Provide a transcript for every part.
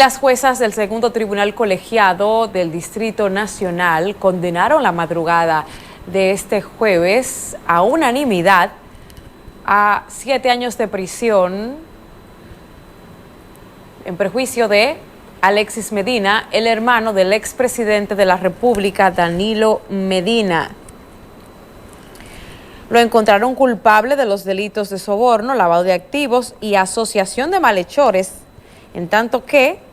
Las juezas del segundo tribunal colegiado del Distrito Nacional condenaron la madrugada de este jueves a unanimidad a 7 años de prisión en perjuicio de Alexis Medina, el hermano del expresidente de la República, Danilo Medina. Lo encontraron culpable de los delitos de soborno, lavado de activos y asociación de malhechores, en tanto que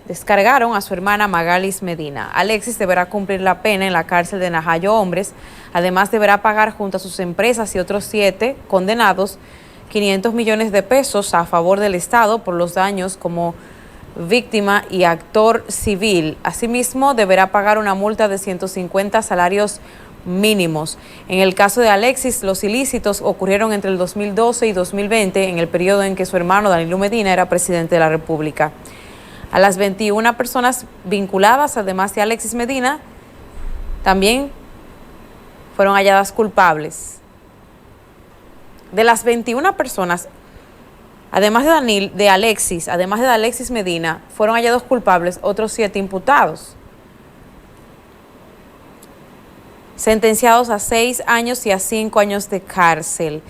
descargaron a su hermana Magalis Medina. Alexis deberá cumplir la pena en la cárcel de Najayo Hombres. Además, deberá pagar junto a sus empresas y otros 7 condenados 500 millones de pesos a favor del Estado por los daños como víctima y actor civil. Asimismo, deberá pagar una multa de 150 salarios mínimos. En el caso de Alexis, los ilícitos ocurrieron entre el 2012 y 2020, en el periodo en que su hermano Danilo Medina era presidente de la República. A las 21 personas vinculadas, además de Alexis Medina, también fueron halladas culpables. De las 21 personas, además de Alexis Medina, fueron hallados culpables otros 7 imputados, sentenciados a 6 años y a 5 años de cárcel.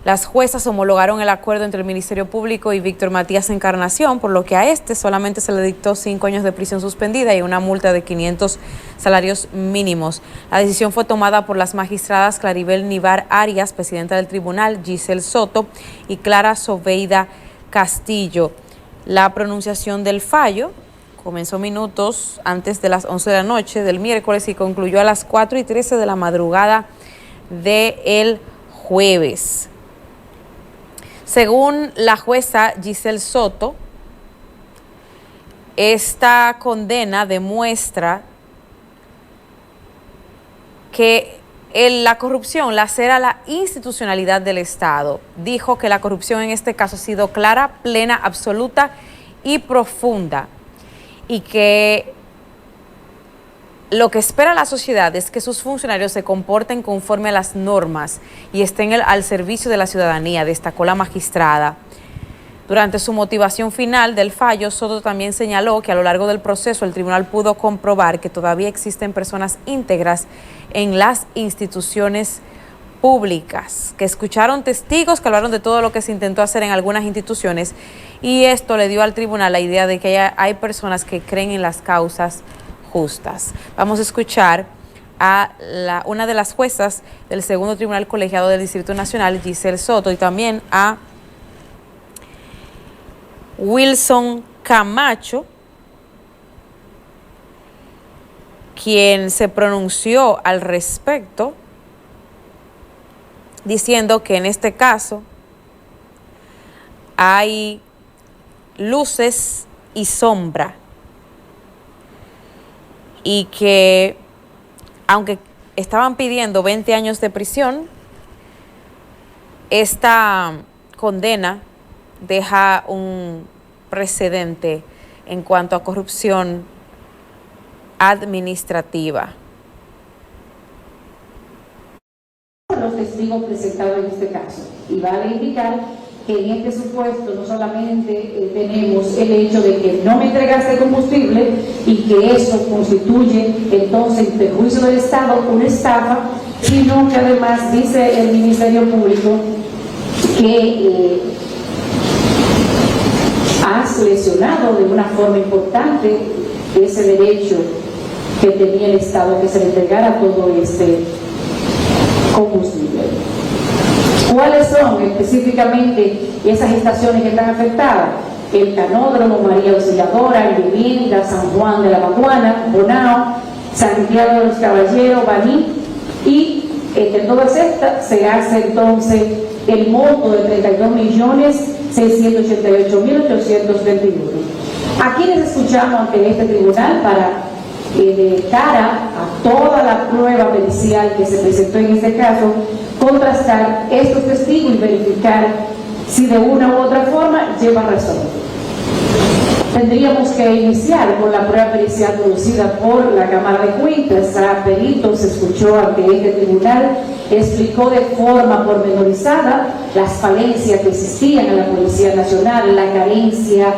Las juezas homologaron el acuerdo entre el Ministerio Público y Víctor Matías Encarnación, por lo que a este solamente se le dictó 5 años de prisión suspendida y una multa de 500 salarios mínimos. La decisión fue tomada por las magistradas Claribel Nivar Arias, presidenta del tribunal, Giselle Soto y Clara Sobeida Castillo. La pronunciación del fallo comenzó minutos antes de las 11 de la noche del miércoles y concluyó a las 4:13 de la madrugada del jueves. Según la jueza Giselle Soto, esta condena demuestra que la corrupción lacera la institucionalidad del Estado. Dijo que la corrupción en este caso ha sido clara, plena, absoluta y profunda, y que lo que espera la sociedad es que sus funcionarios se comporten conforme a las normas y estén al servicio de la ciudadanía, destacó la magistrada. Durante su motivación final del fallo, Soto también señaló que a lo largo del proceso el tribunal pudo comprobar que todavía existen personas íntegras en las instituciones públicas, que escucharon testigos que hablaron de todo lo que se intentó hacer en algunas instituciones, y esto le dio al tribunal la idea de que hay personas que creen en las causas justas. Vamos a escuchar a una de las juezas del segundo tribunal colegiado del Distrito Nacional, Giselle Soto, y también a Wilson Camacho, quien se pronunció al respecto, diciendo que en este caso hay luces y sombra, y que aunque estaban pidiendo 20 años de prisión, esta condena deja un precedente en cuanto a corrupción administrativa. Los testigos presentados en este caso, y vale indicar que en este supuesto no solamente tenemos el hecho de que no me entregaste combustible y que eso constituye entonces en perjuicio del Estado una estafa, sino que además dice el Ministerio Público que has lesionado de una forma importante ese derecho que tenía el Estado, que se le entregara todo este combustible. ¿Cuáles son específicamente esas estaciones que están afectadas? El Canódromo, María Auxiliadora, Vivienda, San Juan de la Maguana, Bonao, Santiago de los Caballeros, Baní, y entre todas estas se hace entonces el monto de 32.688.821. ¿A quiénes escuchamos ante este tribunal para de cara a toda la prueba pericial que se presentó en este caso, contrastar estos testigos y verificar si de una u otra forma llevan razón? Tendríamos que iniciar con la prueba pericial producida por la Cámara de Cuentas. A perito se escuchó ante este tribunal, explicó de forma pormenorizada las falencias que existían en la Policía Nacional, la carencia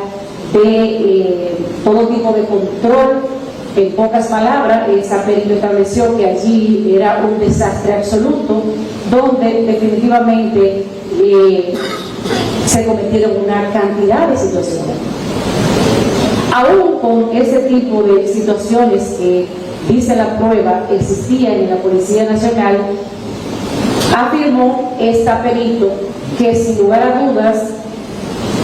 de todo tipo de control. En pocas palabras, esa perito estableció que allí era un desastre absoluto, donde definitivamente se cometieron una cantidad de situaciones. Aún con ese tipo de situaciones que dice la prueba existían en la Policía Nacional, afirmó esta perito que sin lugar a dudas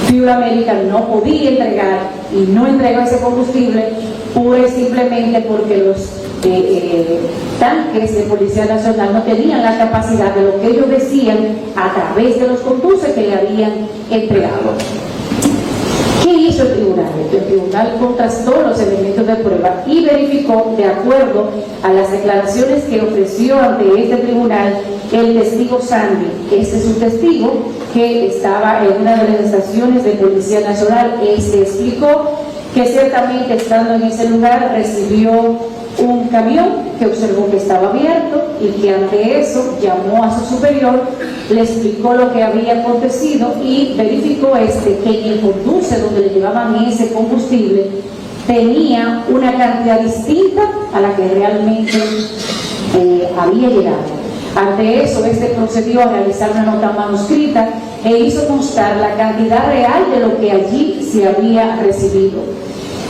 Fuel America no podía entregar y no entregó ese combustible pura y simplemente porque los tanques de Policía Nacional no tenían la capacidad de lo que ellos decían a través de los conductos que le habían entregado. ¿Qué hizo el tribunal? El tribunal contrastó los elementos de prueba y verificó, de acuerdo a las declaraciones que ofreció ante este tribunal, el testigo Sandy. Este es un testigo que estaba en una de las estaciones de Policía Nacional. Este explicó que ciertamente estando en ese lugar recibió un camión que observó que estaba abierto y que ante eso llamó a su superior, le explicó lo que había acontecido y verificó que en el conducto donde le llevaban ese combustible tenía una cantidad distinta a la que realmente había llegado. Ante eso, procedió a realizar una nota manuscrita e hizo constar la cantidad real de lo que allí se había recibido.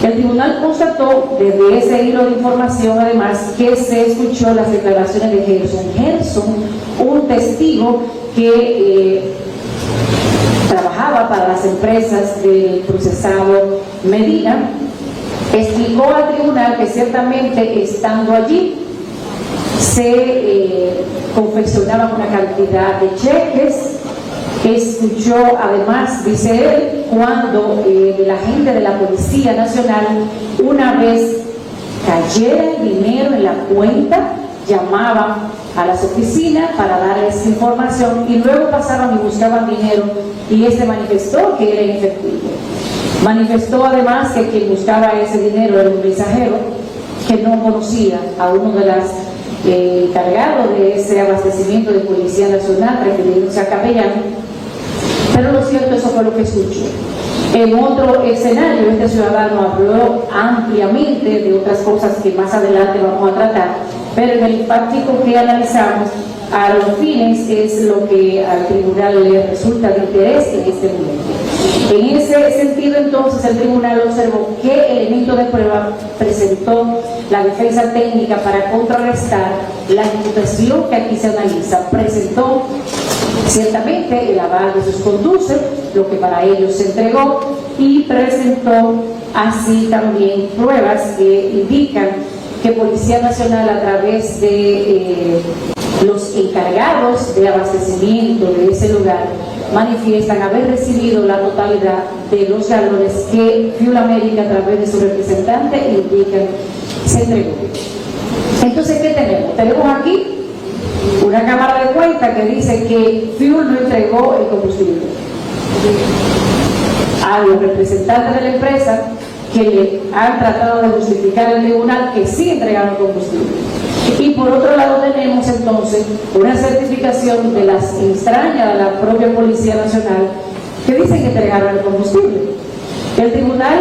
El tribunal constató desde ese hilo de información, además, que se escuchó las declaraciones de Gerson. Gerson, un testigo que trabajaba para las empresas del procesado Medina, explicó al tribunal que ciertamente estando allí se confeccionaban una cantidad de cheques. Escuchó además, dice él, cuando la gente de la Policía Nacional, una vez cayera el dinero en la cuenta, llamaban a las oficinas para darles información y luego pasaban y buscaban dinero, y manifestó que era inefectivo. Manifestó además que quien buscaba ese dinero era un mensajero que no conocía a uno de las encargados de ese abastecimiento de Policía Nacional, refiriéndose a capellán. Pero lo cierto, eso fue lo que escuchó. En otro escenario, este ciudadano habló ampliamente de otras cosas que más adelante vamos a tratar, pero en el práctico que analizamos, a los fines es lo que al tribunal le resulta de interés en este momento. En ese sentido, entonces, el tribunal observó qué elemento de prueba presentó la defensa técnica para contrarrestar la imputación que aquí se analiza. Presentó ciertamente el aval de sus conductos, lo que para ellos se entregó, y presentó así también pruebas que indican que Policía Nacional, a través de los encargados de abastecimiento de ese lugar, manifiestan haber recibido la totalidad de los galones que Fuel America, a través de su representante, indican se entregó. Entonces, ¿qué tenemos? Tenemos aquí una cámara de cuenta que dice que Fuel no entregó el combustible a los representantes de la empresa, que le han tratado de justificar el tribunal que sí entregaron combustible. Y por otro lado tenemos entonces una certificación de las extrañas de la propia Policía Nacional que dicen que entregaron el combustible. El tribunal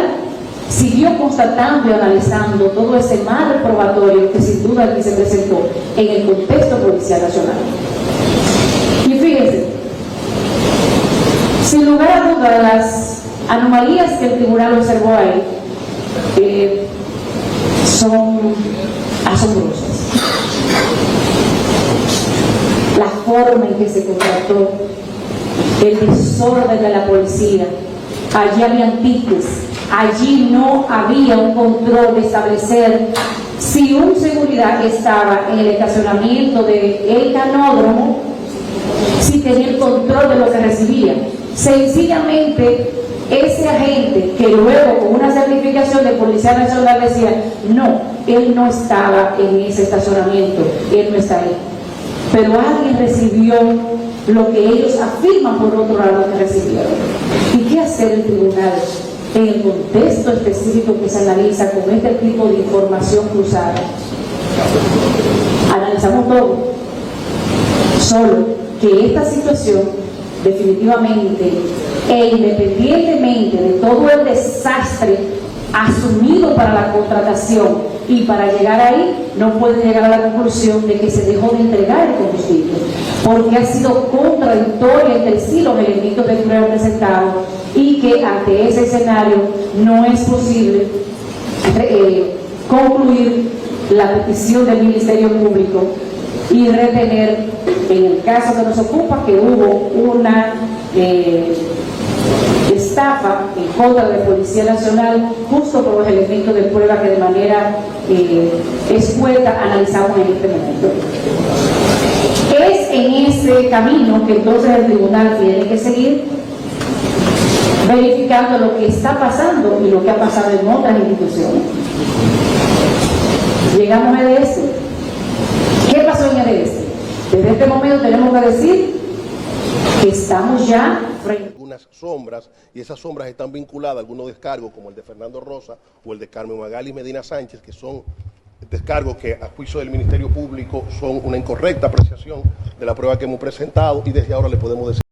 siguió constatando y analizando todo ese mal probatorio que sin duda aquí se presentó en el contexto Policía Nacional. Y fíjense, sin lugar a dudas, las anomalías que el tribunal observó ahí son asombrosas. La forma en que se contrató, el desorden de la policía, allí habían tickets, allí no había un control de establecer si un seguridad estaba en el estacionamiento del canódromo, si tenía el control de lo que recibía. Sencillamente, ese agente que luego con una certificación de Policía Nacional decía, no, él no estaba en ese estacionamiento, él no está ahí. Pero alguien recibió lo que ellos afirman por otro lado que recibieron. ¿Y qué hacer el tribunal en el contexto específico que se analiza con este tipo de información cruzada? Analizamos todo, solo que esta situación definitivamente E independientemente de todo el desastre asumido para la contratación y para llegar ahí, no pueden llegar a la conclusión de que se dejó de entregar el combustible, porque ha sido contradictorio entre sí los elementos de prueba presentados y que ante ese escenario no es posible concluir la petición del Ministerio Público y retener, en el caso que nos ocupa, que hubo una estafa en contra de la Policía Nacional justo por los elementos de prueba que de manera escueta analizamos en este momento. Es en ese camino que entonces el tribunal tiene que seguir, verificando lo que está pasando y lo que ha pasado en otras instituciones. Llegamos a EDS. ¿Qué pasó en EDS? Desde este momento tenemos que decir que estamos ya frente a algunas sombras, y esas sombras están vinculadas a algunos descargos como el de Fernando Rosa o el de Carmen Magalis Medina Sánchez, que son descargos que a juicio del Ministerio Público son una incorrecta apreciación de la prueba que hemos presentado, y desde ahora le podemos decir